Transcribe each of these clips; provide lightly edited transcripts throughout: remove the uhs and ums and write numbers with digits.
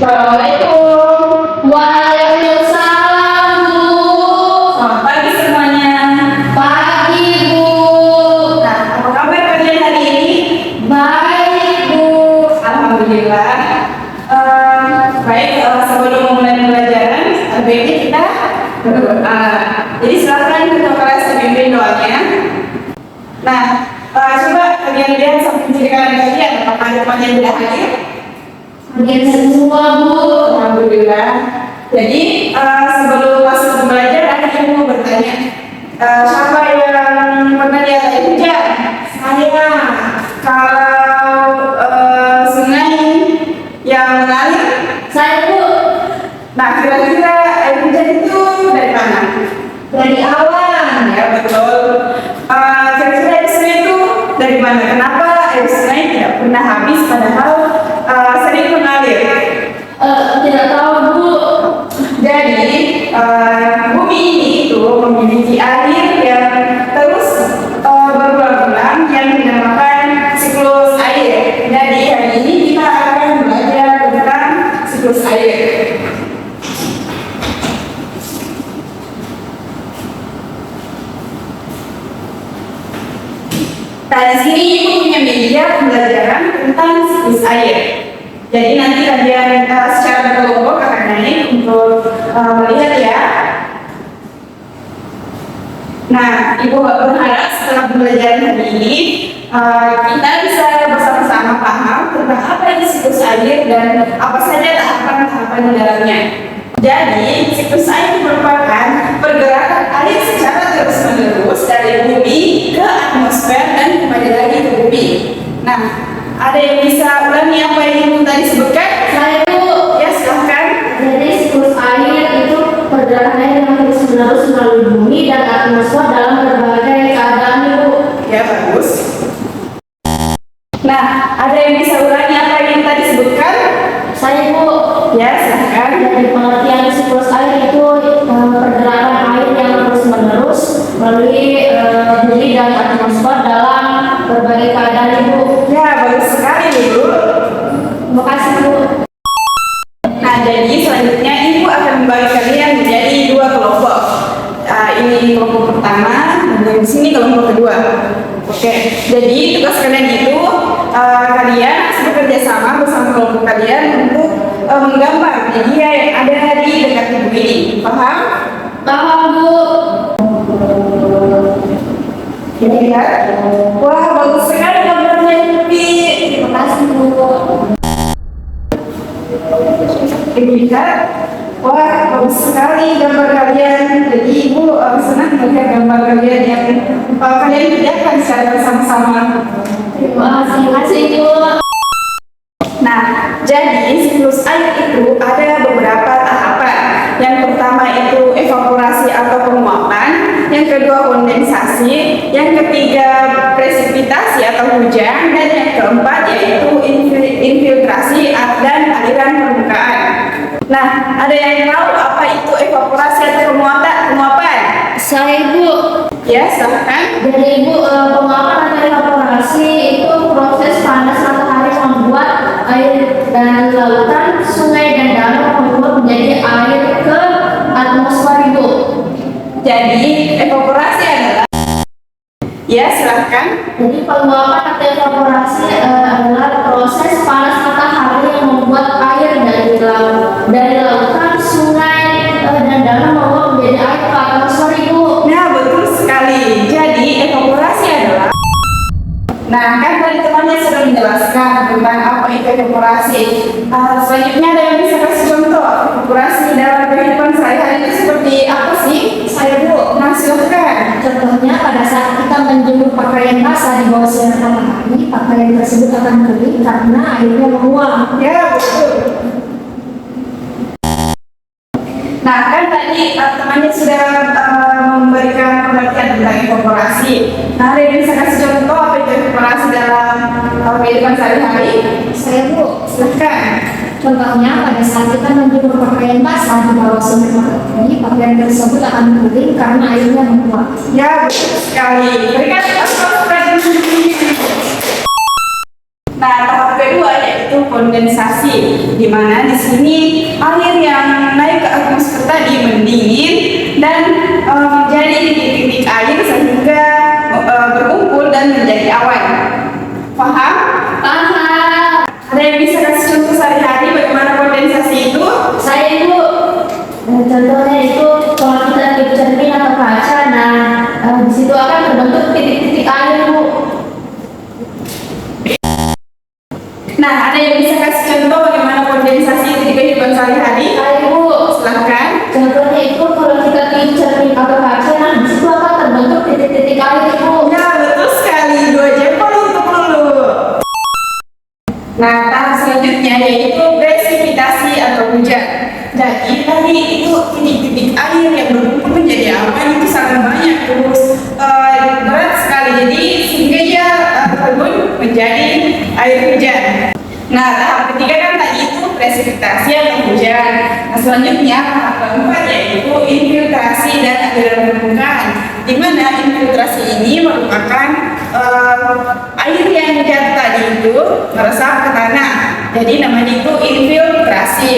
Assalamualaikum. Waalaikumsalam, Bu. Selamat pagi semuanya. Pagi, Bu. Nah, apa kabar kalian hari ini? Baik, Bu. Alhamdulillah. Baik, sebelum memulai pembelajaran, baiknya kita berdoa. Jadi silakan kita kelas pimpin doanya. Nah, coba kalian lihat samping kiri kanan kalian, apakah ada teman yang sudah hadir? Hadir semua, Bu. Alhamdulillah. Jadi sebelum masuk pembelajaran, saya mau bertanya, siapa yang pernah lihat air hujan? Saya. Kalau sungai yang mengalir, Saya, Bu. nah kira-kira air hujan itu dari mana? Dari awan. Ya betul. Kira-kira air sungai itu dari mana? Kenapa air sungai tidak pernah habis padahal sering mengalir? Tidak tahu, Bu. Jadi bumi ini itu memiliki air yang terus berulang-ulang yang dinamakan siklus air. Jadi hari ini kita akan belajar tentang siklus air. Nah, di sini ibu punya media pembelajaran tentang siklus air. Jadi nanti kalian secara berkelompok akan naik untuk melihat ya. Nah, ibu berharap setelah pembelajaran hari ini kita bisa bersama-sama paham tentang apa itu siklus air dan apa saja tahapan-tahapan di dalamnya. Jadi, siklus air merupakan pergerakan air secara terus-menerus dari bumi ke atmosfer dan kembali lagi ke bumi. Nah, ada yang bisa ulangi apa yang ibu tadi sebutkan? Saya, Bu. Ya, silahkan. Jadi siklus air itu pergerakan air yang terus-menerus melalui bumi dan atmosfer dalam berbagai keadaan, Bu. Ya, bagus. Nah, ada yang bisa ulangi apa yang tadi sebutkan? Saya, Bu. Ya, silahkan. Dari pengertian siklus air itu pergerakan air yang terus-menerus melalui bumi dan atmosfer dalam berbagai keadaan, Ibu. Ya, bagus sekali, Ibu. Terima kasih, Bu. Nah, jadi selanjutnya Ibu akan membagi kalian menjadi dua kelompok. Ini kelompok pertama, dan di sini kelompok kedua. Oke, jadi tugas kalian itu kalian harus bekerja sama bersama kelompok kalian untuk menggambar media yang ada di dekat ibu ini. Paham? Paham, Bu. Lihat. Wah, bagus sekali gambarnya Ibi. Terima kasih, Bu. Lihat. Wah, bagus sekali gambar kalian. Jadi ibu senang melihat gambar kalian yang kalian kerjakan secara bersama-sama. Terima kasih, Bu. Nah, jadi siklus air itu ada beberapa tahapan. Yang pertama itu evaporasi atau penguapan, yang kedua kondensasi, yang ketiga presipitasi atau hujan, dan yang keempat yaitu infiltrasi dan aliran permukaan. Nah, ada yang tahu apa itu evaporasi atau penguapan? Saya, Bu. Ya, silahkan. Jadi, Ibu, penguapan atau evaporasi itu proses panas matahari membuat air dari lautan, sungai, dan danau menguap menjadi air ke atmosfer, Ibu. Jadi, evaporasi adalah ya, silahkan. Jadi penguapan atau evaporasi adalah proses panas matahari yang membuat air dari lautan, sungai, dan danau menguap menjadi air ke atmosfer, Ibu. Nah, betul sekali. Jadi, evaporasi adalah nah, kan tadi temannya sudah menjelaskan tentang apa itu evaporasi. Selanjutnya ada yang bisa kasih contoh evaporasi dalam kehidupan sehari-hari itu seperti apa sih? Saya, Bu. Nah, silahkan. Contohnya pada saat kita menjemur pakaian basah di bawah sinar matahari, pakaian tersebut akan kering karena airnya menguap. Ya, betul. Nah, kan tadi temannya sudah memberikan pengertian tentang evaporasi. Nah, ada yang bisa kasih contoh apa itu evaporasi dalam kehidupan sehari-hari? Saya, Bu. Silahkan. Contohnya pada saat kita menjemur pakaian basah di bawah sinar matahari, pakaian tersebut akan kering karena airnya menguap. Ya, betul sekali. Berikan aplaus pada diri. Nah, tahap kedua yaitu kondensasi, di mana di sini air yang naik ke atmosfer tadi mendingin dan menjadi titik-titik air sehingga berkumpul dan menjadi awan. Paham? Paham. Ada yang bisa kasih contoh sehari-hari bagaimana kondensasi itu? Saya Ibu, contohnya itu kalau kita tiup cermin atau kaca, di situ akan terbentuk titik-titik air Bu. Nah, ada yang bisa kasih contoh bagaimana kondensasi itu di kehidupan sehari-hari? Ayo Bu, Silahkan. contohnya itu kalau kita tiup cermin atau kaca, di situ akan terbentuk titik-titik air Bu. Ya, betul sekali. 2 jempol untuk Lulu. Nah, tahap selanjutnya yaitu presipitasi atau hujan. Jadi tadi itu titik-titik air yang berkumpul menjadi awan itu sangat banyak terus berat sekali. Jadi sehingga ia terbentuk menjadi air hujan. Nah, tahap ketiga kan tadi itu presipitasi atau hujan. Nah, selanjutnya tahap keempat yaitu infiltrasi dan aliran permukaan. Di mana infiltrasi ini merupakan air yang jatuh tadi itu meresap ke tanah. Jadi namanya itu infiltrasi.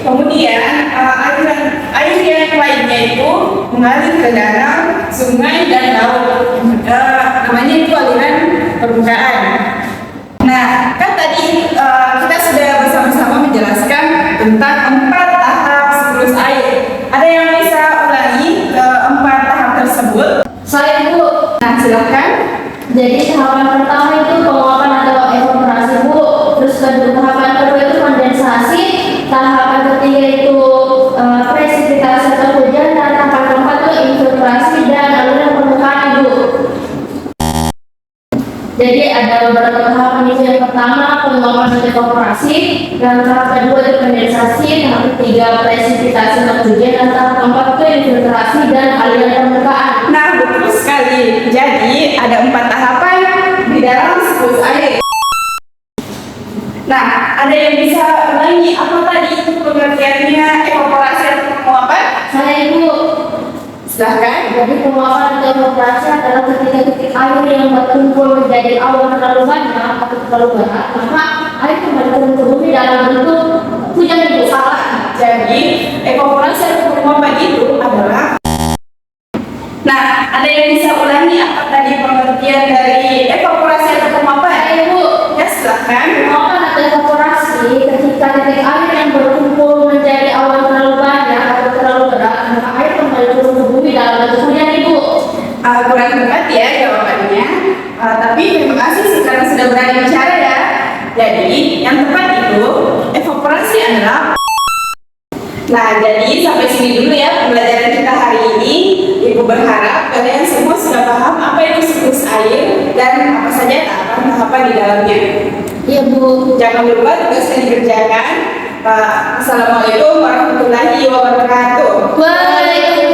Kemudian aliran air yang lainnya itu mengalir ke danau, sungai dan laut. Namanya itu aliran permukaan. Nah, kan tadi kita sudah bersama-sama menjelaskan tentang 4 tahap siklus air. Ada yang bisa ulangi 4 tahap tersebut? Saya Bu. Nah, silahkan. Jadi tahapan pertama itu penguapan atau evaporasi Bu. Terus tahapan kedua itu kondensasi. Tahapan ketiga itu presipitasi atau hujan. Dan tahapan keempat itu infiltrasi dan aliran permukaan Bu. Jadi ada beberapa tahapan itu. Yang pertama penguapan atau evaporasi. Dan tahap kedua itu kondensasi. Tahap ketiga presipitasi atau hujan. Dan tahap keempat itu infiltrasi dan aliran permukaan. Nah, betul sekali. Jadi ada 4 tahapan di dalam siklus air. Nah, ada yang bisa ulangi apa tadi itu pengertiannya evaporasi atau penguapan? Saya Ibu. Silahkan. Jadi penguapan atau evaporasi adalah ketika titik air yang berkumpul menjadi awan terlalu banyak atau terlalu berat, maka air kembali turun ke bumi dalam bentuk hujan Ibu. Salah. Jadi evaporasi atau penguapan itu adalah. Nah, ada yang bisa ulangi apa tadi pengertian dari evaporasi atau penguapan? Saya Ibu. Ya, silahkan. Penguapan atau evaporasi ketika titik air yang berkumpul menjadi awan terlalu banyak atau terlalu berat, maka air kembali turun ke bumi dalam bentuk hujan Ibu. Kurang tepat ya jawabannya. Tapi terima kasih sekarang sudah berani bicara ya. Jadi yang tepat itu evaporasi adalah. Nah, jadi sampai sini dulu ya pembelajaran kita hari ini. Ibu berharap kalian semua sudah paham apa itu siklus air dan apa saja tahapan-tahapan di dalamnya. Iya Bu. Jangan lupa tugasnya dikerjakan. Assalamualaikum warahmatullahi wabarakatuh. Waalaikumsalam.